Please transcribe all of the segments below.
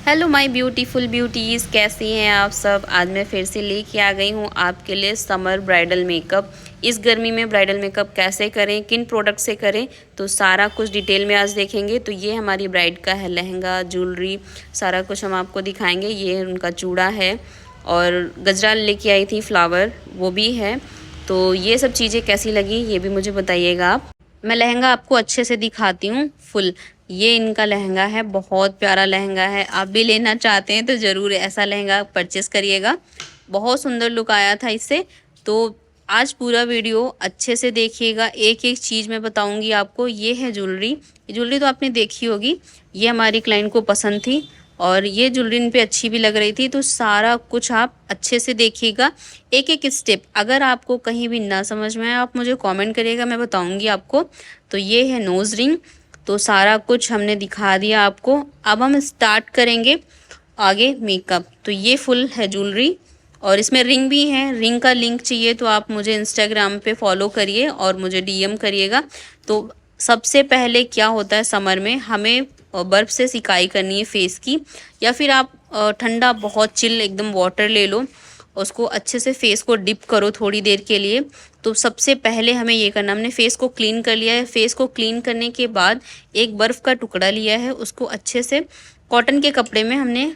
Hello my beautiful beauties, कैसी हैं आप सब। आज मैं फिर से लेके आ गई हूँ आपके लिए समर ब्राइडल मेकअप। इस गर्मी में ब्राइडल मेकअप कैसे करें, किन प्रोडक्ट से करें, तो सारा कुछ डिटेल में आज देखेंगे। तो ये हमारी ब्राइड का है लहंगा, ज्वेलरी, सारा कुछ हम आपको दिखाएंगे। ये उनका चूड़ा है और गजरा लेके आई थी, फ्लावर वो भी है। तो ये सब चीज़ें कैसी लगी ये भी मुझे बताइएगा आप। मैं लहंगा आपको अच्छे से दिखाती हूँ फुल। ये इनका लहंगा है, बहुत प्यारा लहंगा है। आप भी लेना चाहते हैं तो ज़रूर ऐसा लहंगा परचेस करिएगा। बहुत सुंदर लुक आया था इससे। तो आज पूरा वीडियो अच्छे से देखिएगा, एक एक चीज़ मैं बताऊंगी आपको। ये है ज्वेलरी, ज्वेलरी तो आपने देखी होगी, ये हमारी क्लाइंट को पसंद थी और ये ज्वेलरी इन पे अच्छी भी लग रही थी। तो सारा कुछ आप अच्छे से देखिएगा, एक एक स्टेप। अगर आपको कहीं भी ना समझ में आए आप मुझे कमेंट करिएगा, मैं बताऊंगी आपको। तो ये है नोज रिंग। तो सारा कुछ हमने दिखा दिया आपको। अब हम स्टार्ट करेंगे आगे मेकअप। तो ये फुल है ज्वेलरी और इसमें रिंग भी है। रिंग का लिंक चाहिए तो आप मुझे इंस्टाग्राम पे फॉलो करिए और मुझे डीएम करिएगा। तो सबसे पहले क्या होता है, समर में हमें बर्फ़ से सिकाई करनी है फेस की, या फिर आप ठंडा बहुत चिल एकदम वाटर ले लो, उसको अच्छे से फेस को डिप करो थोड़ी देर के लिए। तो सबसे पहले हमें ये करना, हमने फेस को क्लीन कर लिया है। फेस को क्लीन करने के बाद एक बर्फ़ का टुकड़ा लिया है, उसको अच्छे से कॉटन के कपड़े में हमने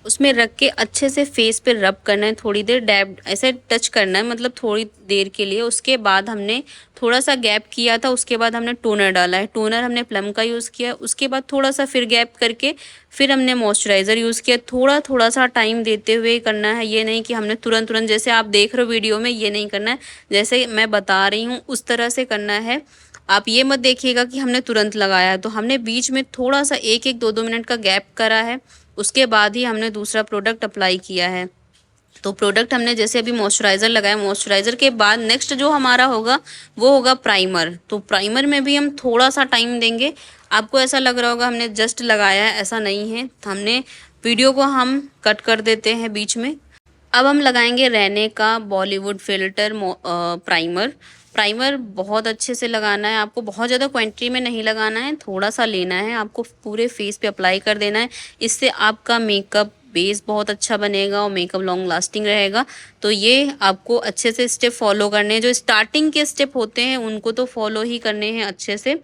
उसमें रख के अच्छे से फेस पे रब करना है। थोड़ी देर डैब ऐसे टच करना है, मतलब थोड़ी देर के लिए। उसके बाद हमने थोड़ा सा गैप किया था, उसके बाद हमने टोनर डाला है। टोनर हमने प्लम का यूज़ किया, उसके बाद थोड़ा सा फिर गैप करके फिर हमने मॉइस्चराइज़र यूज़ किया। थोड़ा थोड़ा सा टाइम देते हुए करना है, ये नहीं कि हमने तुरंत तुरंत जैसे आप देख रहे हो वीडियो में, ये नहीं करना है। जैसे मैं बता रही हूँ उस तरह से करना है। आप ये मत देखिएगा कि हमने तुरंत लगाया है। तो हमने बीच में थोड़ा सा एक एक दो दो मिनट का गैप करा है, उसके बाद ही हमने दूसरा प्रोडक्ट अप्लाई किया है। तो प्रोडक्ट हमने जैसे अभी मॉइस्चराइज़र लगाया, मॉइस्चराइज़र के बाद नेक्स्ट जो हमारा होगा वो होगा प्राइमर। तो प्राइमर में भी हम थोड़ा सा टाइम देंगे। आपको ऐसा लग रहा होगा हमने जस्ट लगाया है, ऐसा नहीं है। हमने वीडियो को हम कट कर देते हैं बीच में। अब हम लगाएंगे रैने का बॉलीवुड फिल्टर प्राइमर। प्राइमर बहुत अच्छे से लगाना है आपको, बहुत ज़्यादा क्वांटिटी में नहीं लगाना है, थोड़ा सा लेना है आपको, पूरे फेस पे अप्लाई कर देना है। इससे आपका मेकअप बेस बहुत अच्छा बनेगा और मेकअप लॉन्ग लास्टिंग रहेगा। तो ये आपको अच्छे से स्टेप फॉलो करने हैं। जो स्टार्टिंग के स्टेप होते हैं उनको तो फॉलो ही करने हैं अच्छे से।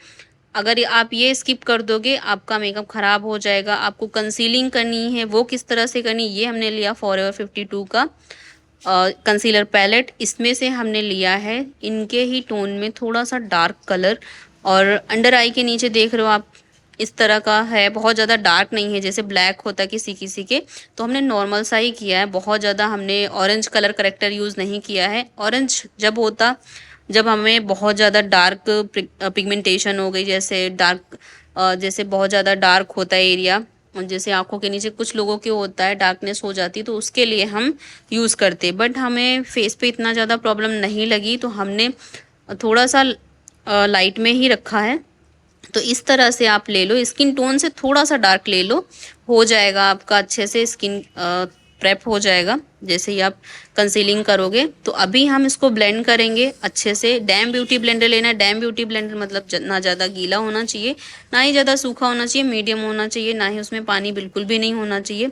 अगर आप ये स्किप कर दोगे आपका मेकअप ख़राब हो जाएगा। आपको कंसीलिंग करनी है, वो किस तरह से करनी, ये हमने लिया फॉरएवर 52 का कंसीलर पैलेट। इसमें से हमने लिया है इनके ही टोन में थोड़ा सा डार्क कलर, और अंडर आई के नीचे देख रहे हो आप इस तरह का है, बहुत ज़्यादा डार्क नहीं है जैसे ब्लैक होता है किसी किसी के। तो हमने नॉर्मल सा ही किया है, बहुत ज़्यादा हमने ऑरेंज कलर करेक्टर यूज़ नहीं किया है। ऑरेंज जब होता जब हमें बहुत ज़्यादा डार्क पिगमेंटेशन हो गई, जैसे डार्क जैसे बहुत ज़्यादा डार्क होता है एरिया, जैसे आंखों के नीचे कुछ लोगों के होता है, डार्कनेस हो जाती, तो उसके लिए हम यूज़ करते। बट हमें फेस पे इतना ज़्यादा प्रॉब्लम नहीं लगी, तो हमने थोड़ा सा लाइट में ही रखा है। तो इस तरह से आप ले लो, स्किन टोन से थोड़ा सा डार्क ले लो, हो जाएगा आपका अच्छे से स्किन प्रेप हो जाएगा जैसे ही आप कंसीलिंग करोगे। तो अभी हम इसको ब्लेंड करेंगे अच्छे से। डैम ब्यूटी ब्लेंडर लेना है। डैम ब्यूटी ब्लेंडर मतलब ना ज़्यादा गीला होना चाहिए, ना ही ज़्यादा सूखा होना चाहिए, मीडियम होना चाहिए, ना ही उसमें पानी बिल्कुल भी नहीं होना चाहिए।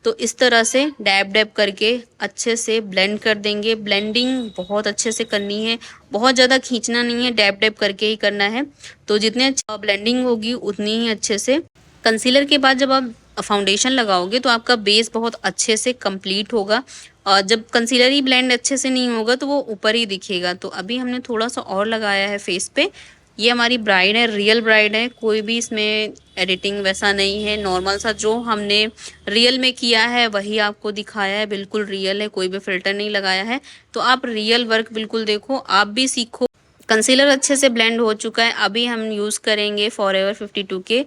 तो इस तरह से डैब डैब करके अच्छे से ब्लेंड कर देंगे। ब्लेंडिंग बहुत अच्छे से करनी है, बहुत ज़्यादा खींचना नहीं है, डैब डैब करके ही करना है। तो जितने अच्छा ब्लेंडिंग होगी उतनी ही अच्छे से। कंसीलर के बाद जब आप फाउंडेशन लगाओगे तो आपका बेस बहुत अच्छे से कंप्लीट होगा, और जब कंसीलर ही ब्लेंड अच्छे से नहीं होगा तो वो ऊपर ही दिखेगा। तो अभी हमने थोड़ा सा और लगाया है फेस पे। ये हमारी ब्राइड है, रियल ब्राइड है, कोई भी इसमें एडिटिंग वैसा नहीं है। नॉर्मल सा जो हमने रियल में किया है वही आपको दिखाया है, बिल्कुल रियल है, कोई भी फिल्टर नहीं लगाया है। तो आप रियल वर्क बिल्कुल देखो, आप भी सीखो। कंसीलर अच्छे से ब्लेंड हो चुका है। अभी हम यूज़ करेंगे फॉरएवर 52 के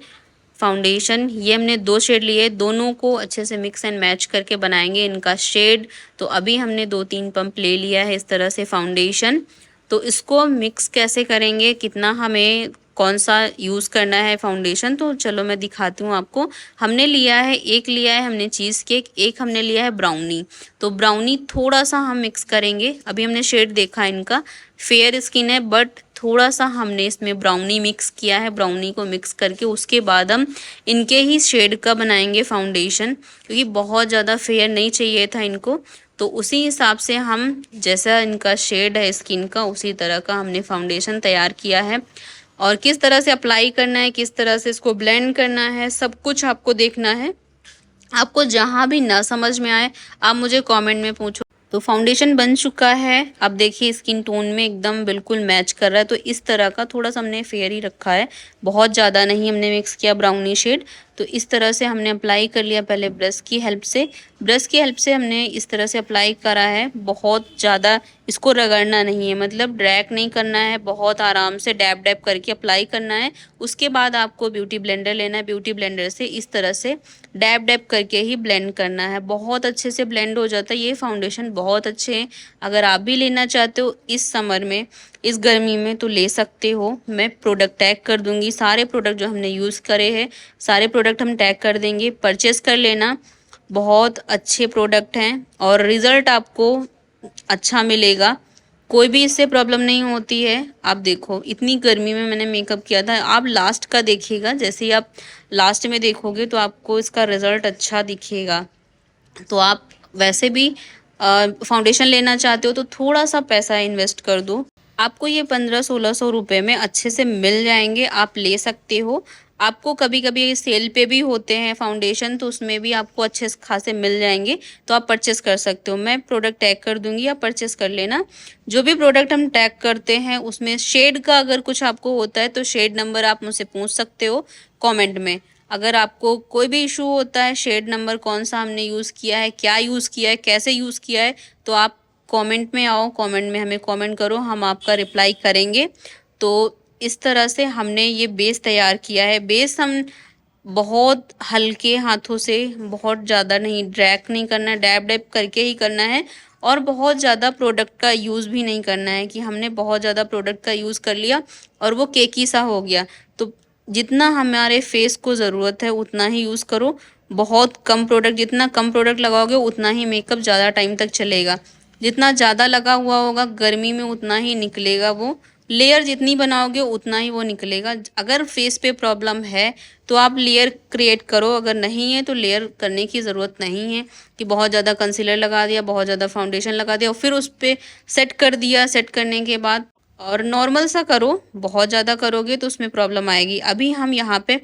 फाउंडेशन। ये हमने 2 शेड लिए, दोनों को अच्छे से मिक्स एंड मैच करके बनाएंगे इनका शेड। तो अभी हमने 2-3 पंप ले लिया है इस तरह से फाउंडेशन। तो इसको मिक्स कैसे करेंगे, कितना हमें कौन सा यूज़ करना है फाउंडेशन, तो चलो मैं दिखाती हूँ आपको। हमने लिया है, एक लिया है हमने चीज़ केक, एक हमने लिया है ब्राउनी। तो ब्राउनी थोड़ा सा हम मिक्स करेंगे। अभी हमने शेड देखा इनका, फेयर स्किन है बट थोड़ा सा हमने इसमें ब्राउनी मिक्स किया है। ब्राउनी को मिक्स करके उसके बाद हम इनके ही शेड का बनाएंगे फाउंडेशन, क्योंकि बहुत ज़्यादा फेयर नहीं चाहिए था इनको। तो उसी हिसाब से हम जैसा इनका शेड है स्किन का, उसी तरह का हमने फाउंडेशन तैयार किया है। और किस तरह से अप्लाई करना है, किस तरह से इसको ब्लेंड करना है, सब कुछ आपको देखना है। आपको जहाँ भी ना समझ में आए आप मुझे कमेंट में पूछो। तो फाउंडेशन बन चुका है। अब देखिए स्किन टोन में एकदम बिल्कुल मैच कर रहा है। तो इस तरह का थोड़ा सा हमने फेयर ही रखा है, बहुत ज़्यादा नहीं हमने मिक्स किया ब्राउनी शेड। तो इस तरह से हमने अप्लाई कर लिया पहले ब्रश की हेल्प से। ब्रश की हेल्प से हमने इस तरह से अप्लाई करा है। बहुत ज़्यादा इसको रगड़ना नहीं है, मतलब ड्रैग नहीं करना है, बहुत आराम से डैब डैब करके अप्लाई करना है। उसके बाद आपको ब्यूटी ब्लेंडर लेना है। ब्यूटी ब्लेंडर से इस तरह से डैब डैब करके ही ब्लेंड करना है। बहुत अच्छे से ब्लेंड हो जाता है। ये फाउंडेशन बहुत अच्छे हैं। अगर आप भी लेना चाहते हो इस समर में, इस गर्मी में, तो ले सकते हो। मैं प्रोडक्ट टैग कर दूंगी, सारे प्रोडक्ट जो हमने यूज़ करे हैं सारे प्रोडक्ट हम टैग कर देंगे। परचेस कर लेना, बहुत अच्छे प्रोडक्ट हैं और रिज़ल्ट आपको अच्छा मिलेगा। कोई भी इससे प्रॉब्लम नहीं होती है। आप देखो इतनी गर्मी में मैंने मेकअप किया था। आप लास्ट का देखिएगा, जैसे ही आप लास्ट में देखोगे तो आपको इसका रिज़ल्ट अच्छा दिखेगा। तो आप वैसे भी फाउंडेशन लेना चाहते हो तो थोड़ा सा पैसा इन्वेस्ट कर दो, आपको ये 1500-1600 रुपये में अच्छे से मिल जाएंगे, आप ले सकते हो। आपको कभी कभी सेल पे भी होते हैं फाउंडेशन, तो उसमें भी आपको अच्छे खासे मिल जाएंगे, तो आप परचेस कर सकते हो। मैं प्रोडक्ट टैग कर दूंगी, आप परचेस कर लेना। जो भी प्रोडक्ट हम टैग करते हैं उसमें शेड का अगर कुछ आपको होता है तो शेड नंबर आप मुझसे पूछ सकते हो कमेंट में। अगर आपको कोई भी इशू होता है, शेड नंबर कौन सा हमने यूज़ किया है, क्या यूज़ किया है, कैसे यूज़ किया है, तो आप कमेंट में आओ, कमेंट में हमें कमेंट करो, हम आपका रिप्लाई करेंगे। तो इस तरह से हमने ये बेस तैयार किया है। बेस हम बहुत हल्के हाथों से, बहुत ज़्यादा नहीं, ड्रैग नहीं करना है, डैब डैब करके ही करना है। और बहुत ज़्यादा प्रोडक्ट का यूज़ भी नहीं करना है कि हमने बहुत ज़्यादा प्रोडक्ट का यूज़ कर लिया और वो केकी सा हो गया। तो जितना हमारे फेस को ज़रूरत है उतना ही यूज़ करो। बहुत कम प्रोडक्ट, जितना कम प्रोडक्ट लगाओगे उतना ही मेकअप ज़्यादा टाइम तक चलेगा। जितना ज़्यादा लगा हुआ होगा गर्मी में उतना ही निकलेगा वो। लेयर जितनी बनाओगे उतना ही वो निकलेगा। अगर फेस पे प्रॉब्लम है तो आप लेयर क्रिएट करो, अगर नहीं है तो लेयर करने की ज़रूरत नहीं है कि बहुत ज़्यादा कंसीलर लगा दिया, बहुत ज़्यादा फाउंडेशन लगा दिया और फिर उस पर सेट कर दिया। सेट करने के बाद और नॉर्मल सा करो, बहुत ज़्यादा करोगे तो उसमें प्रॉब्लम आएगी। अभी हम यहाँ पे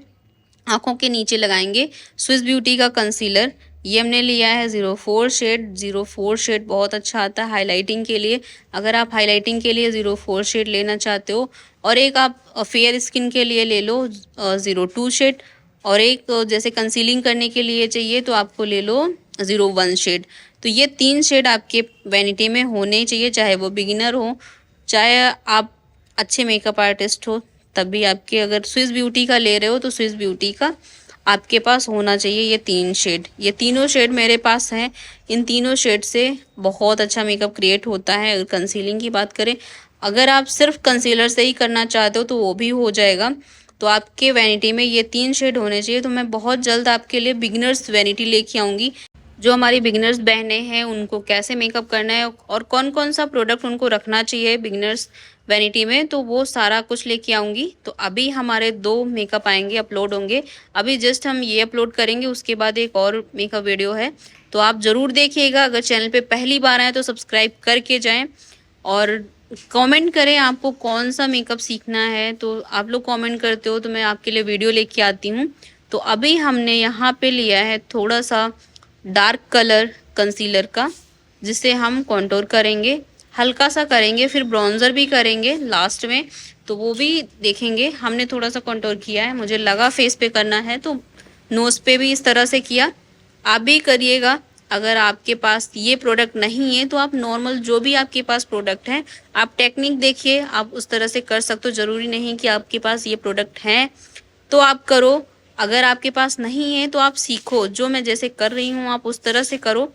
आँखों के नीचे लगाएंगे स्विस ब्यूटी का कंसीलर। ये हमने लिया है 04 शेड। 04 शेड बहुत अच्छा आता है हाइलाइटिंग के लिए। अगर आप हाइलाइटिंग के लिए 04 शेड लेना चाहते हो, और एक आप फेयर स्किन के लिए ले लो 02 शेड, और एक जैसे कंसीलिंग करने के लिए चाहिए तो आपको ले लो 01 शेड। तो ये 3 शेड आपके वैनिटी में होने चाहिए, चाहे वो बिगिनर हो, चाहे आप अच्छे मेकअप आर्टिस्ट हो। तब भी आपके, अगर स्विस ब्यूटी का ले रहे हो तो स्विस ब्यूटी का आपके पास होना चाहिए ये 3 शेड। ये तीनों शेड मेरे पास हैं। इन तीनों शेड से बहुत अच्छा मेकअप क्रिएट होता है। अगर कंसीलिंग की बात करें, अगर आप सिर्फ कंसीलर से ही करना चाहते हो तो वो भी हो जाएगा। तो आपके वैनिटी में ये 3 शेड होने चाहिए। तो मैं बहुत जल्द आपके लिए बिगिनर्स वैनिटी लेके आऊँगी। जो हमारी बिगिनर्स बहनें हैं उनको कैसे मेकअप करना है और कौन कौन सा प्रोडक्ट उनको रखना चाहिए बिगिनर्स वैनिटी में, तो वो सारा कुछ लेके आऊँगी। तो अभी हमारे 2 मेकअप आएंगे, अपलोड होंगे। अभी जस्ट हम ये अपलोड करेंगे, उसके बाद एक और मेकअप वीडियो है, तो आप ज़रूर देखिएगा। अगर चैनल पे पहली बार आए तो सब्सक्राइब करके जाएँ और कमेंट करें आपको कौन सा मेकअप सीखना है। तो आप लोग कमेंट करते हो तो मैं आपके लिए वीडियो लेके आती हूँ। तो अभी हमने यहाँ पे लिया है थोड़ा सा डार्क कलर कंसीलर का, जिससे हम कॉन्टोर करेंगे, हल्का सा करेंगे, फिर ब्रॉन्ज़र भी करेंगे लास्ट में, तो वो भी देखेंगे। हमने थोड़ा सा कॉन्टोर किया है, मुझे लगा फेस पे करना है तो नोज़ पे भी इस तरह से किया। आप भी करिएगा। अगर आपके पास ये प्रोडक्ट नहीं है तो आप नॉर्मल जो भी आपके पास प्रोडक्ट है, आप टेक्निक देखिए, आप उस तरह से कर सकते हो। ज़रूरी नहीं कि आपके पास ये प्रोडक्ट हैं तो आप करो। अगर आपके पास नहीं है तो आप सीखो, जो मैं जैसे कर रही हूँ आप उस तरह से करो।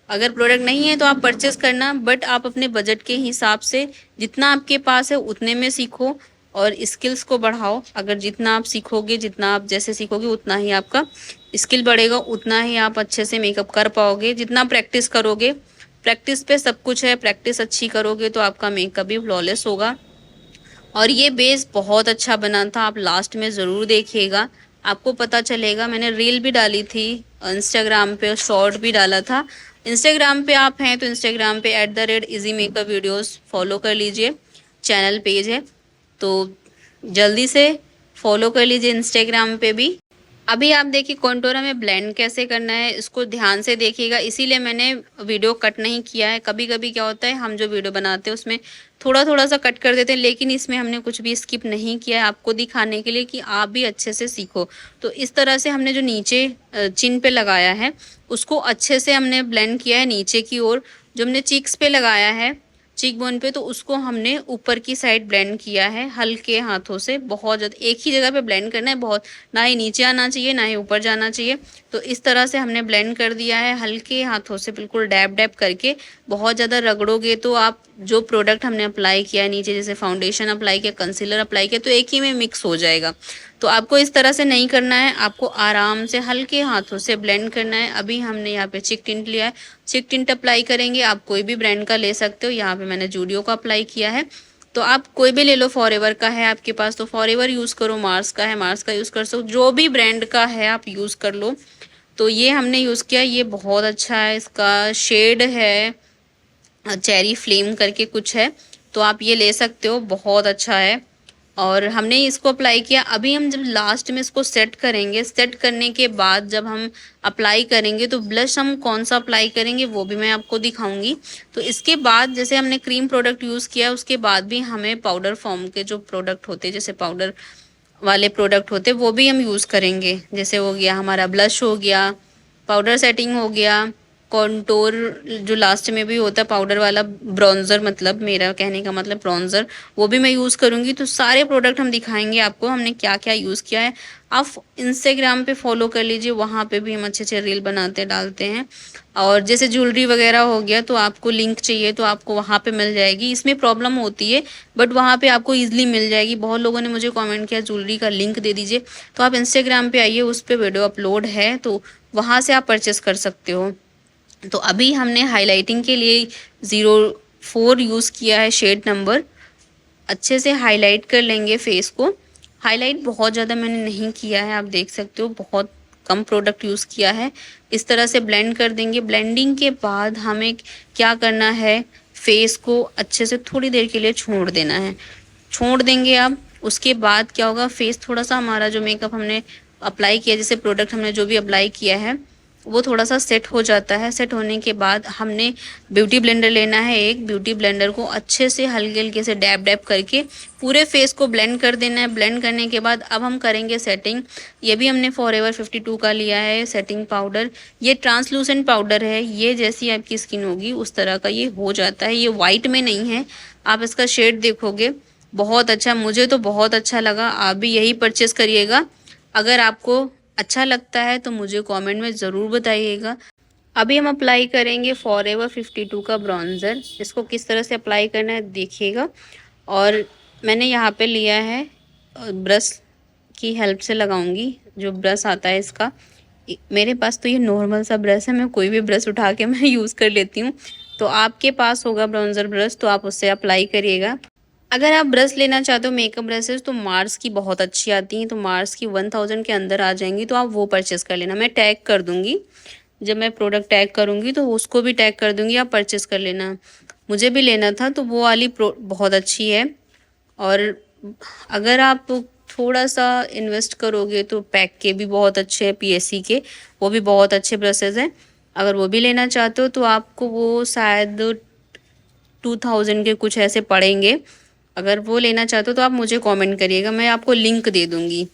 अगर प्रोडक्ट नहीं है तो आप परचेस करना, बट आप अपने बजट के हिसाब से जितना आपके पास है उतने में सीखो और स्किल्स को बढ़ाओ। अगर जितना आप सीखोगे, जितना आप जैसे सीखोगे उतना ही आपका स्किल बढ़ेगा, उतना ही आप अच्छे से मेकअप कर पाओगे। जितना प्रैक्टिस करोगे, प्रैक्टिस पे सब कुछ है, प्रैक्टिस अच्छी करोगे तो आपका मेकअप भी फ्लॉलेस होगा। और ये बेस बहुत अच्छा बना था, आप लास्ट में ज़रूर देखिएगा, आपको पता चलेगा। मैंने रील भी डाली थी इंस्टाग्राम पे, शॉर्ट भी डाला था। इंस्टाग्राम पे आप हैं तो इंस्टाग्राम पे @easy makeup वीडियोस फॉलो कर लीजिए, चैनल पेज है, तो जल्दी से फॉलो कर लीजिए इंस्टाग्राम पे भी। अभी आप देखिए कॉन्टोर हमें ब्लेंड कैसे करना है, इसको ध्यान से देखिएगा, इसीलिए मैंने वीडियो कट नहीं किया है। कभी कभी क्या होता है, हम जो वीडियो बनाते हैं उसमें थोड़ा थोड़ा सा कट कर देते हैं, लेकिन इसमें हमने कुछ भी स्किप नहीं किया है, आपको दिखाने के लिए कि आप भी अच्छे से सीखो। तो इस तरह से हमने जो नीचे चिन पे लगाया है उसको अच्छे से हमने ब्लेंड किया है नीचे की ओर। जो हमने चीक्स पे लगाया है, चीक बोन पे, तो उसको हमने ऊपर की साइड ब्लेंड किया है हल्के हाथों से। बहुत ज़्यादा एक ही जगह पे ब्लेंड करना है, बहुत ना ही नीचे आना चाहिए ना ही ऊपर जाना चाहिए। तो इस तरह से हमने ब्लेंड कर दिया है हल्के हाथों से, बिल्कुल डैब डैब करके। बहुत ज़्यादा रगड़ोगे तो आप जो प्रोडक्ट हमने अप्लाई किया है नीचे, जैसे फाउंडेशन अप्लाई किया, कंसीलर अप्लाई किया, तो एक ही में मिक्स हो जाएगा। तो आपको इस तरह से नहीं करना है, आपको आराम से हल्के हाथों से ब्लेंड करना है। अभी हमने यहाँ पे चिक टिंट लिया है, चिक टिंट अप्लाई करेंगे, आप कोई भी ब्रांड का ले सकते हो। यहाँ पे मैंने जूडियो का अप्लाई किया है, तो आप कोई भी ले लो। फॉरएवर का है आपके पास तो फॉरएवर यूज़ करो, मार्स का है मार्स का यूज़ कर सकते हो, जो भी ब्रांड का है आप यूज़ कर लो। तो ये हमने यूज़ किया, ये बहुत अच्छा है, इसका शेड है चेरी फ्लेम करके कुछ है, तो आप ये ले सकते हो, बहुत अच्छा है। और हमने इसको अप्लाई किया। अभी हम जब लास्ट में इसको सेट करेंगे, सेट करने के बाद जब हम अप्लाई करेंगे तो ब्लश हम कौन सा अप्लाई करेंगे वो भी मैं आपको दिखाऊंगी। तो इसके बाद जैसे हमने क्रीम प्रोडक्ट यूज़ किया, उसके बाद भी हमें पाउडर फॉर्म के जो प्रोडक्ट होते हैं, जैसे पाउडर वाले प्रोडक्ट होते हैं, वो भी हम यूज़ करेंगे। जैसे हो गया हमारा ब्लश, हो गया पाउडर सेटिंग, हो गया कॉन्टोर, जो लास्ट में भी होता है पाउडर वाला, ब्रॉन्जर, मतलब मेरा कहने का मतलब ब्रॉन्जर, वो भी मैं यूज़ करूँगी। तो सारे प्रोडक्ट हम दिखाएंगे आपको हमने क्या क्या यूज़ किया है। आप इंस्टाग्राम पे फॉलो कर लीजिए, वहाँ पे भी हम अच्छे अच्छे रील बनाते डालते हैं। और जैसे ज्वेलरी वगैरह हो गया, तो आपको लिंक चाहिए तो आपको वहाँ पे मिल जाएगी। इसमें प्रॉब्लम होती है बट वहाँ पे आपको ईजिली मिल जाएगी। बहुत लोगों ने मुझे कमेंट किया ज्वेलरी का लिंक दे दीजिए, तो आप इंस्टाग्राम पे आइए, उस पर वीडियो अपलोड है, तो वहाँ से आप परचेस कर सकते हो। तो अभी हमने हाइलाइटिंग के लिए 04 यूज़ किया है शेड नंबर। अच्छे से हाईलाइट कर लेंगे फेस को। हाईलाइट बहुत ज़्यादा मैंने नहीं किया है, आप देख सकते हो, बहुत कम प्रोडक्ट यूज़ किया है। इस तरह से ब्लेंड कर देंगे। ब्लेंडिंग के बाद हमें क्या करना है, फेस को अच्छे से थोड़ी देर के लिए छोड़ देना है, छोड़ देंगे आप। उसके बाद क्या होगा, फेस थोड़ा सा हमारा जो मेकअप हमने अप्लाई किया, जैसे प्रोडक्ट हमने जो भी अप्लाई किया है, वो थोड़ा सा सेट हो जाता है। सेट होने के बाद हमने ब्यूटी ब्लेंडर लेना है, एक ब्यूटी ब्लेंडर को अच्छे से हल्के हल्के से डैब डैब करके पूरे फेस को ब्लेंड कर देना है। ब्लेंड करने के बाद अब हम करेंगे सेटिंग। ये भी हमने फॉरएवर 52 का लिया है सेटिंग पाउडर। ये ट्रांसलूसेंट पाउडर है, ये जैसी आपकी स्किन होगी उस तरह का ये हो जाता है, ये वाइट में नहीं है। आप इसका शेड देखोगे, बहुत अच्छा, मुझे तो बहुत अच्छा लगा। आप भी यही परचेस करिएगा। अगर आपको अच्छा लगता है तो मुझे कमेंट में ज़रूर बताइएगा। अभी हम अप्लाई करेंगे फॉरएवर 52 का ब्रॉन्ज़र। इसको किस तरह से अप्लाई करना है देखिएगा। और मैंने यहाँ पे लिया है ब्रश की हेल्प से लगाऊंगी, जो ब्रश आता है इसका। मेरे पास तो ये नॉर्मल सा ब्रश है, मैं कोई भी ब्रश उठा के मैं यूज़ कर लेती हूँ। तो आपके पास होगा ब्रॉन्ज़र ब्रश, तो आप उससे अप्लाई करिएगा। अगर आप ब्रश लेना चाहते हो मेकअप ब्रशेस, तो मार्स की बहुत अच्छी आती हैं, तो मार्स की 1000 के अंदर आ जाएंगी, तो आप वो परचेस कर लेना। मैं टैग कर दूंगी, जब मैं प्रोडक्ट टैग करूंगी तो उसको भी टैग कर दूंगी, आप परचेस कर लेना। मुझे भी लेना था, तो वो वाली बहुत अच्छी है। और अगर आप थोड़ा सा इन्वेस्ट करोगे तो पैक के भी बहुत अच्छे हैं, पीएससी के, वो भी बहुत अच्छे ब्रशेज़ हैं। अगर वो भी लेना चाहते हो तो आपको वो शायद 2000 के कुछ ऐसे पड़ेंगे। अगर वो लेना चाहते हो तो आप मुझे कमेंट करिएगा, मैं आपको लिंक दे दूँगी,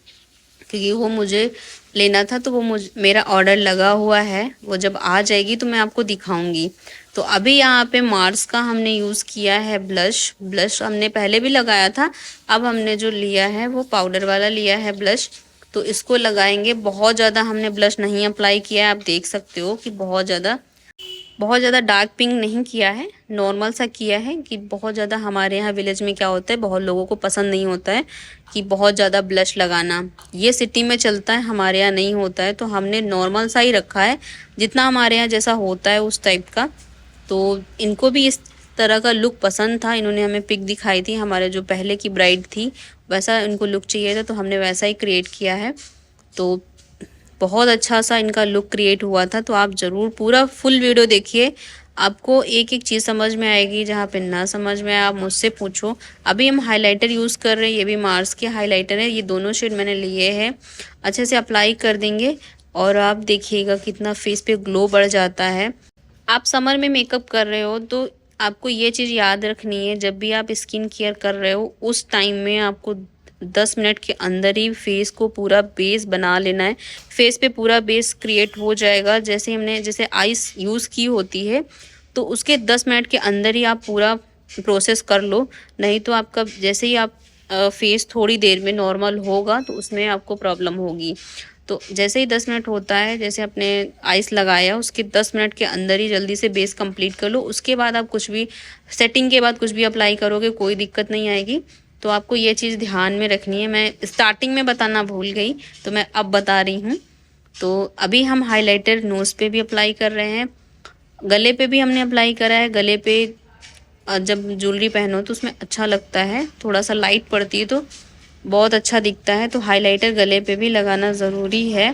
क्योंकि वो मुझे लेना था, तो वो मेरा ऑर्डर लगा हुआ है, वो जब आ जाएगी तो मैं आपको दिखाऊंगी। तो अभी यहाँ पे मार्स का हमने यूज़ किया है ब्लश। ब्लश हमने पहले भी लगाया था, अब हमने जो लिया है वो पाउडर वाला लिया है ब्लश, तो इसको लगाएंगे। बहुत ज़्यादा हमने ब्लश नहीं अप्लाई किया है, आप देख सकते हो कि बहुत ज़्यादा डार्क पिंक नहीं किया है, नॉर्मल सा किया है। कि बहुत ज़्यादा हमारे यहाँ विलेज में क्या होता है, बहुत लोगों को पसंद नहीं होता है कि बहुत ज़्यादा ब्लश लगाना, ये सिटी में चलता है, हमारे यहाँ नहीं होता है। तो हमने नॉर्मल सा ही रखा है, जितना हमारे यहाँ जैसा होता है उस टाइप का। तो इनको भी इस तरह का लुक पसंद था, इन्होंने हमें पिक दिखाई थी, हमारे जो पहले की ब्राइड थी वैसा इनको लुक चाहिए था, तो हमने वैसा ही क्रिएट किया है। तो बहुत अच्छा सा इनका लुक क्रिएट हुआ था। तो आप ज़रूर पूरा फुल वीडियो देखिए, आपको एक एक चीज़ समझ में आएगी। जहाँ पे ना समझ में आए आप मुझसे पूछो। अभी हम हाइलाइटर यूज़ कर रहे हैं, ये भी मार्स के हाइलाइटर है, ये दोनों शेड मैंने लिए हैं। अच्छे से अप्लाई कर देंगे और आप देखिएगा कितना फेस पे ग्लो बढ़ जाता है। आप समर में मेकअप कर रहे हो तो आपको ये चीज़ याद रखनी है, जब भी आप स्किन केयर कर रहे हो उस टाइम में आपको 10 मिनट के अंदर ही फेस को पूरा बेस बना लेना है। फेस पे पूरा बेस क्रिएट हो जाएगा। जैसे आइस यूज़ की होती है तो उसके 10 मिनट के अंदर ही आप पूरा प्रोसेस कर लो, नहीं तो आपका जैसे ही आप फेस थोड़ी देर में नॉर्मल होगा तो उसमें आपको प्रॉब्लम होगी। तो जैसे ही 10 मिनट होता है, जैसे आपने आइस लगाया उसके 10 मिनट के अंदर ही जल्दी से बेस कंप्लीट कर लो। उसके बाद आप कुछ भी सेटिंग के बाद कुछ भी अप्लाई करोगे कोई दिक्कत नहीं आएगी। तो आपको ये चीज़ ध्यान में रखनी है। मैं स्टार्टिंग में बताना भूल गई तो मैं अब बता रही हूँ। तो अभी हम हाइलाइटर नोज़ पे भी अप्लाई कर रहे हैं, गले पे भी हमने अप्लाई करा है। गले पे जब ज्वेलरी पहनो तो उसमें अच्छा लगता है, थोड़ा सा लाइट पड़ती है तो बहुत अच्छा दिखता है। तो हाइलाइटर गले पे भी लगाना ज़रूरी है।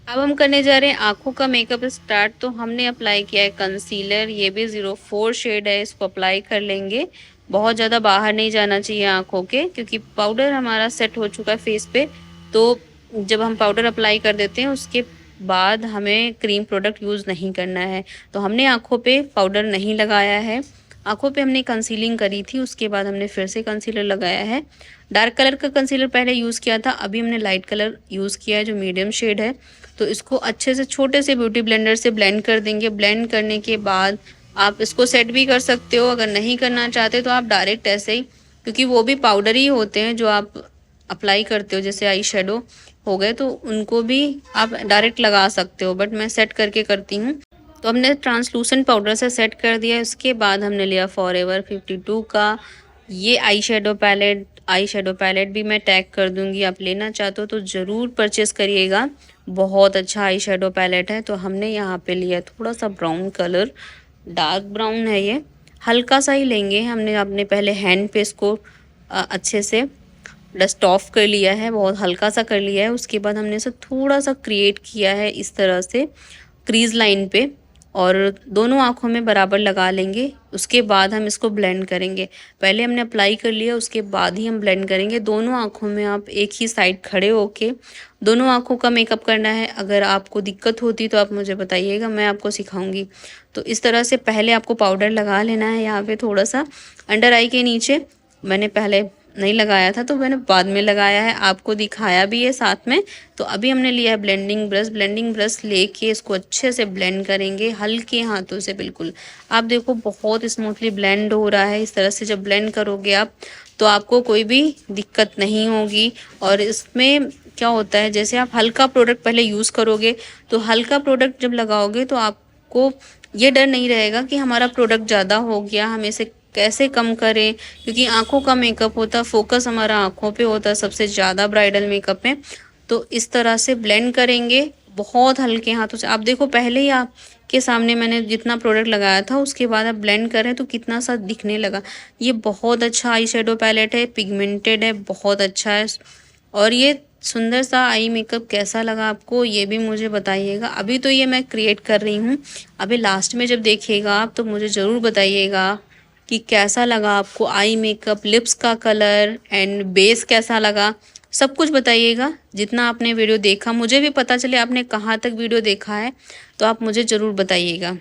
अब हम करने जा रहे हैं आँखों का मेकअप स्टार्ट। तो हमने अप्लाई किया है कंसीलर, ये भी 04 शेड है, इसको अप्लाई कर लेंगे। बहुत ज़्यादा बाहर नहीं जाना चाहिए आँखों के, क्योंकि पाउडर हमारा सेट हो चुका है फेस पे। तो जब हम पाउडर अप्लाई कर देते हैं उसके बाद हमें क्रीम प्रोडक्ट यूज़ नहीं करना है। तो हमने आँखों पे पाउडर नहीं लगाया है, आँखों पे हमने कंसीलिंग करी थी, उसके बाद हमने फिर से कंसीलर लगाया है। डार्क कलर का कंसीलर पहले यूज़ किया था, अभी हमने लाइट कलर यूज़ किया है जो मीडियम शेड है। तो इसको अच्छे से छोटे से ब्यूटी ब्लेंडर से ब्लेंड कर देंगे। ब्लेंड करने के बाद आप इसको सेट भी कर सकते हो, अगर नहीं करना चाहते तो आप डायरेक्ट ऐसे ही, क्योंकि वो भी पाउडर ही होते हैं जो आप अप्लाई करते हो, जैसे आई शेडो हो गए तो उनको भी आप डायरेक्ट लगा सकते हो, बट मैं सेट करके करती हूँ। तो हमने ट्रांसलूसेंट पाउडर से सेट कर दिया। उसके बाद हमने लिया फॉरएवर 52 का ये आई शेडो पैलेट भी मैं टैग कर दूंगी, आप लेना चाहते हो तो ज़रूर परचेस करिएगा। बहुत अच्छा आई शेडो पैलेट है। तो हमने यहाँ पे लिया थोड़ा सा ब्राउन कलर, डार्क ब्राउन है ये, हल्का सा ही लेंगे। हमने अपने पहले हैंड पे इसको अच्छे से डस्ट ऑफ कर लिया है, बहुत हल्का सा कर लिया है। उसके बाद हमने इसे थोड़ा सा क्रिएट किया है इस तरह से क्रीज लाइन पे, और दोनों आँखों में बराबर लगा लेंगे। उसके बाद हम इसको ब्लेंड करेंगे। पहले हमने अप्लाई कर लिया, उसके बाद ही हम ब्लेंड करेंगे। दोनों आँखों में आप एक ही साइड खड़े होके दोनों आँखों का मेकअप करना है। अगर आपको दिक्कत होती तो आप मुझे बताइएगा, मैं आपको सिखाऊंगी। तो इस तरह से पहले आपको पाउडर लगा लेना है यहाँ पे थोड़ा सा अंडर आई के नीचे। मैंने पहले नहीं लगाया था तो मैंने बाद में लगाया है, आपको दिखाया भी है साथ में। तो अभी हमने लिया है ब्लेंडिंग ब्रश लेके इसको अच्छे से ब्लेंड करेंगे हल्के हाथों से। बिल्कुल आप देखो बहुत स्मूथली ब्लेंड हो रहा है। इस तरह से जब ब्लेंड करोगे आप तो आपको कोई भी दिक्कत नहीं होगी। और इसमें क्या होता है, जैसे आप हल्का प्रोडक्ट पहले यूज़ करोगे तो हल्का प्रोडक्ट जब लगाओगे तो आपको ये डर नहीं रहेगा कि हमारा प्रोडक्ट ज़्यादा हो गया, हम इसे कैसे कम करें, क्योंकि आँखों का मेकअप होता है, फोकस हमारा आँखों पे होता है सबसे ज़्यादा ब्राइडल मेकअप में। तो इस तरह से ब्लेंड करेंगे बहुत हल्के हाथों से। आप देखो पहले ही आपके सामने मैंने जितना प्रोडक्ट लगाया था उसके बाद आप ब्लेंड करें तो कितना सा दिखने लगा। ये बहुत अच्छा आई शेडो पैलेट है, पिगमेंटेड है, बहुत अच्छा है। और ये सुंदर सा आई मेकअप कैसा लगा आपको ये भी मुझे बताइएगा। अभी तो ये मैं क्रिएट कर रही हूँ, अभी लास्ट में जब देखिएगा आप तो मुझे ज़रूर बताइएगा कि कैसा लगा आपको आई मेकअप, लिप्स का कलर एंड बेस कैसा लगा, सब कुछ बताइएगा। जितना आपने वीडियो देखा मुझे भी पता चले आपने कहाँ तक वीडियो देखा है, तो आप मुझे ज़रूर बताइएगा।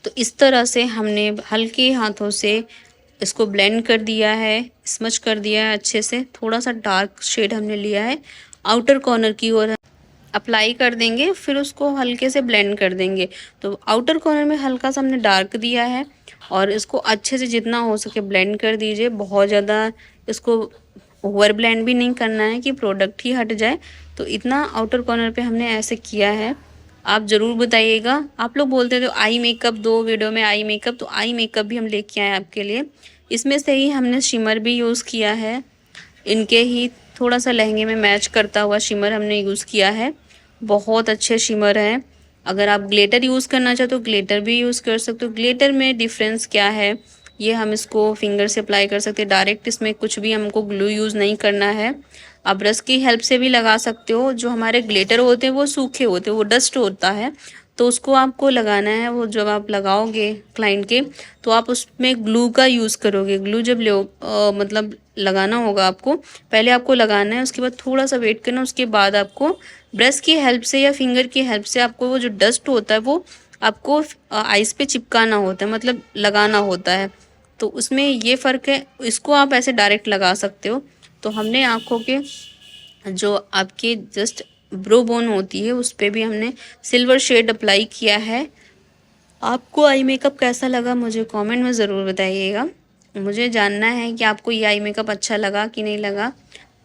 तो इस तरह से हमने हल्के हाथों से इसको ब्लेंड कर दिया है, स्मच कर दिया है अच्छे से। थोड़ा सा डार्क शेड हमने लिया है, आउटर कॉर्नर की ओर अप्लाई कर देंगे, फिर उसको हल्के से ब्लेंड कर देंगे। तो आउटर कॉर्नर में हल्का सा हमने डार्क दिया है और इसको अच्छे से जितना हो सके ब्लेंड कर दीजिए। बहुत ज़्यादा इसको ओवर ब्लेंड भी नहीं करना है कि प्रोडक्ट ही हट जाए। तो इतना आउटर कॉर्नर पे हमने ऐसे किया है। आप ज़रूर बताइएगा। आप लोग बोलते थे आई मेकअप दो वीडियो में आई मेकअप, तो आई मेकअप भी हम लेके आए आपके लिए। इसमें से ही हमने शिमर भी यूज़ किया है, इनके ही थोड़ा सा लहंगे में मैच करता हुआ शिमर हमने यूज़ किया है। बहुत अच्छे शिमर हैं। अगर आप ग्लिटर यूज़ करना चाहते हो तो ग्लिटर भी यूज़ कर सकते हो। ग्लिटर में डिफरेंस क्या है, ये हम इसको फिंगर से अप्लाई कर सकते हैं। डायरेक्ट इसमें कुछ भी हमको ग्लू यूज़ नहीं करना है। आप ब्रश की हेल्प से भी लगा सकते हो। जो हमारे ग्लिटर होते हैं वो सूखे होते हैं, वो डस्ट होता है, तो उसको आपको लगाना है। वो जब आप लगाओगे क्लाइंट के, तो आप उसमें ग्लू का यूज़ करोगे। ग्लू जब मतलब लगाना होगा आपको, पहले आपको लगाना है, उसके बाद थोड़ा सा वेट करना, उसके बाद आपको ब्रश की हेल्प से या फिंगर की हेल्प से आपको वो जो डस्ट होता है वो आपको आइस पे चिपकाना होता है, मतलब लगाना होता है। तो उसमें ये फ़र्क है। इसको आप ऐसे डायरेक्ट लगा सकते हो। तो हमने आँखों के जो आपके जस्ट ब्रो बोन होती है उस पे भी हमने सिल्वर शेड अप्लाई किया है। आपको आई मेकअप कैसा लगा मुझे कमेंट में ज़रूर बताइएगा। मुझे जानना है कि आपको ये आई मेकअप अच्छा लगा कि नहीं लगा।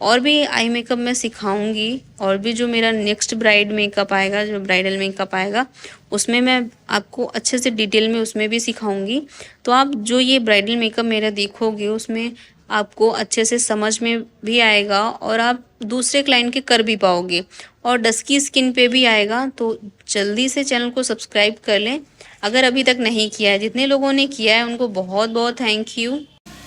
और भी आई मेकअप मैं सिखाऊंगी, और भी जो मेरा नेक्स्ट ब्राइड मेकअप आएगा, जो ब्राइडल मेकअप आएगा, उसमें मैं आपको अच्छे से डिटेल में उसमें भी सिखाऊंगी। तो आप जो ये ब्राइडल मेकअप मेरा देखोगे उसमें आपको अच्छे से समझ में भी आएगा और आप दूसरे क्लाइंट के कर भी पाओगे, और डस्की स्किन पे भी आएगा। तो जल्दी से चैनल को सब्सक्राइब कर लें अगर अभी तक नहीं किया है। जितने लोगों ने किया है उनको बहुत बहुत थैंक यू।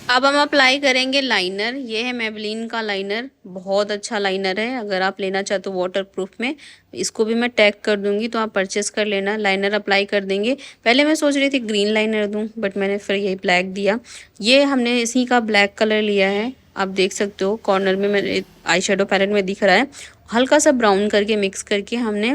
अब हम अप्लाई करेंगे लाइनर। ये है मेबलिन का लाइनर, बहुत अच्छा लाइनर है। अगर आप लेना चाहते हो वाटर प्रूफ में, इसको भी मैं टैग कर दूंगी, तो आप परचेस कर लेना। लाइनर अप्लाई कर देंगे। पहले मैं सोच रही थी ग्रीन लाइनर दूं, बट मैंने फिर यही ब्लैक दिया। ये हमने इसी का ब्लैक कलर लिया है, आप देख सकते हो कॉर्नर में मेरे आई शेडो पैलेट में दिख रहा है। हल्का सा ब्राउन करके मिक्स करके हमने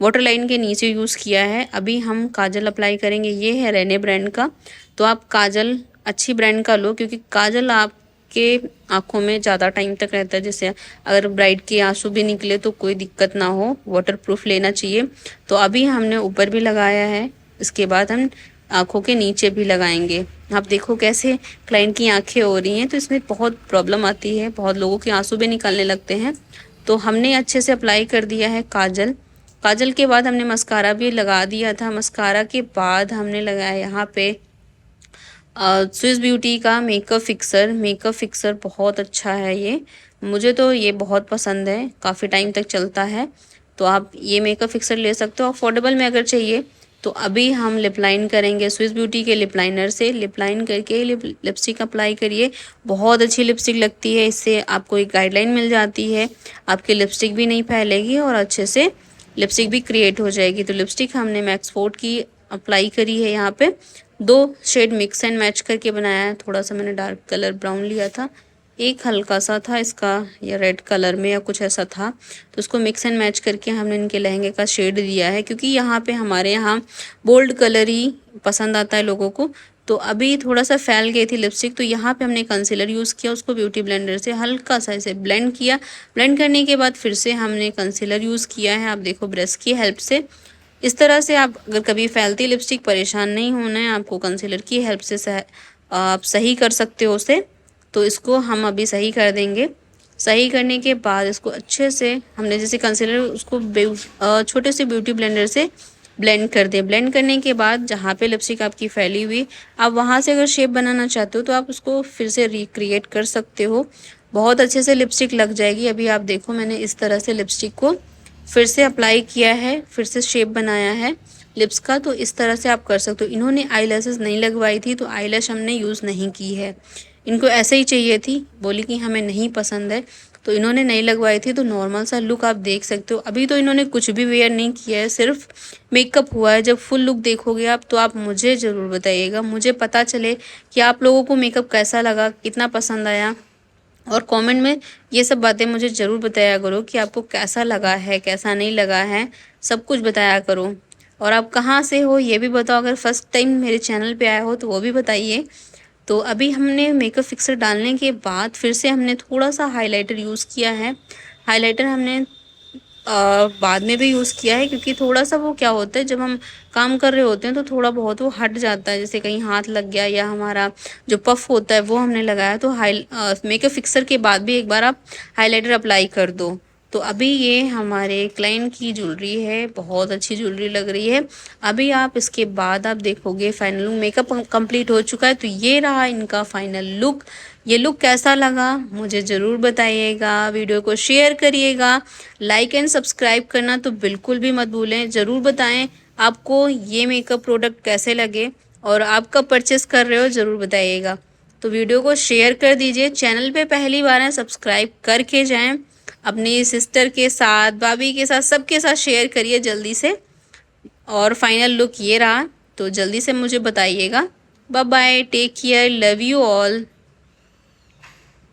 वाटर लाइन के नीचे यूज़ किया है। अभी हम काजल अप्लाई करेंगे। ये है रेने ब्रांड का, तो आप काजल अच्छी ब्रांड का लो, क्योंकि काजल आपके आँखों में ज़्यादा टाइम तक रहता है। जैसे अगर ब्राइड के आंसू भी निकले तो कोई दिक्कत ना हो, वाटरप्रूफ लेना चाहिए। तो अभी हमने ऊपर भी लगाया है, इसके बाद हम आँखों के नीचे भी लगाएंगे। आप देखो कैसे क्लाइंट की आंखें हो रही हैं, तो इसमें बहुत प्रॉब्लम आती है, बहुत लोगों के आंसू भी निकलने लगते हैं। तो हमने अच्छे से अप्लाई कर दिया है काजल। काजल के बाद हमने मस्कारा भी लगा दिया था। मस्कारा के बाद हमने लगाया यहाँ पे स्विस ब्यूटी का मेकअप फिक्सर। मेकअप फिक्सर बहुत अच्छा है ये, मुझे तो ये बहुत पसंद है, काफ़ी टाइम तक चलता है। तो आप ये मेकअप फिक्सर ले सकते हो अफोर्डेबल में अगर चाहिए। तो अभी हम लिप लाइन करेंगे स्विस ब्यूटी के लिप लाइनर से। लिप लाइन करके लिपस्टिक अप्लाई करिए, बहुत अच्छी लिपस्टिक लगती है। इससे आपको एक गाइडलाइन मिल जाती है, आपकी लिपस्टिक भी नहीं फैलेगी और अच्छे से लिपस्टिक भी क्रिएट हो जाएगी। तो लिपस्टिक हमने मैक्स फोर्ड की अप्लाई करी है। यहाँ पे 2 शेड मिक्स एंड मैच करके बनाया है। थोड़ा सा मैंने डार्क कलर ब्राउन लिया था, एक हल्का सा था इसका या रेड कलर में या कुछ ऐसा था, तो उसको मिक्स एंड मैच करके हमने इनके लहंगे का शेड दिया है। क्योंकि यहाँ पे हमारे यहाँ बोल्ड कलर ही पसंद आता है लोगों को। तो अभी थोड़ा सा फैल गई थी लिपस्टिक, तो यहाँ पे हमने कंसीलर यूज़ किया, उसको ब्यूटी ब्लेंडर से हल्का सा इसे ब्लेंड किया। ब्लेंड करने के बाद फिर से हमने कंसीलर यूज़ किया है, आप देखो ब्रश की हेल्प से। इस तरह से आप अगर कभी फैलती लिपस्टिक परेशान नहीं होना है, आपको कंसीलर की हेल्प से आप सही कर सकते हो उसे। तो इसको हम अभी सही कर देंगे। सही करने के बाद इसको अच्छे से हमने जैसे कंसीलर उसको छोटे से ब्यूटी ब्लेंडर से ब्लेंड कर दें। ब्लेंड करने के बाद जहाँ पे लिपस्टिक आपकी फैली हुई, आप वहाँ से अगर शेप बनाना चाहते हो तो आप उसको फिर से रिक्रिएट कर सकते हो, बहुत अच्छे से लिपस्टिक लग जाएगी। अभी आप देखो मैंने इस तरह से लिपस्टिक को फिर से अप्लाई किया है, फिर से शेप बनाया है लिप्स का। तो इस तरह से आप कर सकते हो। इन्होंने आई लैशेस नहीं लगवाई थी, तो आई लैश हमने यूज़ नहीं की है। इनको ऐसे ही चाहिए थी, बोली कि हमें नहीं पसंद है, तो इन्होंने नहीं लगवाई थी। तो नॉर्मल सा लुक आप देख सकते हो। अभी तो इन्होंने कुछ भी वेयर नहीं किया है, सिर्फ मेकअप हुआ है। जब फुल लुक देखोगे आप, तो आप मुझे ज़रूर बताइएगा, मुझे पता चले कि आप लोगों को मेकअप कैसा लगा, कितना पसंद आया। और कमेंट में ये सब बातें मुझे ज़रूर बताया करो कि आपको कैसा लगा है, कैसा नहीं लगा है, सब कुछ बताया करो। और आप कहाँ से हो ये भी बताओ, अगर फर्स्ट टाइम मेरे चैनल पे आए हो तो वो भी बताइए। तो अभी हमने मेकअप फिक्सर डालने के बाद फिर से हमने थोड़ा सा हाइलाइटर यूज़ किया है। हाइलाइटर हमने बाद में भी यूज़ किया है, क्योंकि थोड़ा सा वो क्या होता है, जब हम काम कर रहे होते हैं तो थोड़ा बहुत वो हट जाता है, जैसे कहीं हाथ लग गया या हमारा जो पफ होता है वो हमने लगाया। तो मेकअप फिक्सर के बाद भी एक बार आप हाइलाइटर अप्लाई कर दो। तो अभी ये हमारे क्लाइंट की ज्वेलरी है, बहुत अच्छी ज्वेलरी लग रही है। अभी आप इसके बाद आप देखोगे फाइनल लुक, मेकअप कंप्लीट हो चुका है। तो ये रहा इनका फाइनल लुक। ये लुक कैसा लगा मुझे ज़रूर बताइएगा, वीडियो को शेयर करिएगा, लाइक एंड सब्सक्राइब करना तो बिल्कुल भी मत भूलें। ज़रूर बताएं आपको ये मेकअप प्रोडक्ट कैसे लगे, और आप कब परचेस कर रहे हो ज़रूर बताइएगा। तो वीडियो को शेयर कर दीजिए, चैनल पे पहली बार है सब्सक्राइब करके जाएं, अपनी सिस्टर के साथ, भाभी के साथ, सबके साथ शेयर करिए जल्दी से। और फाइनल लुक ये रहा, तो जल्दी से मुझे बताइएगा। Bye bye, take care, love you all.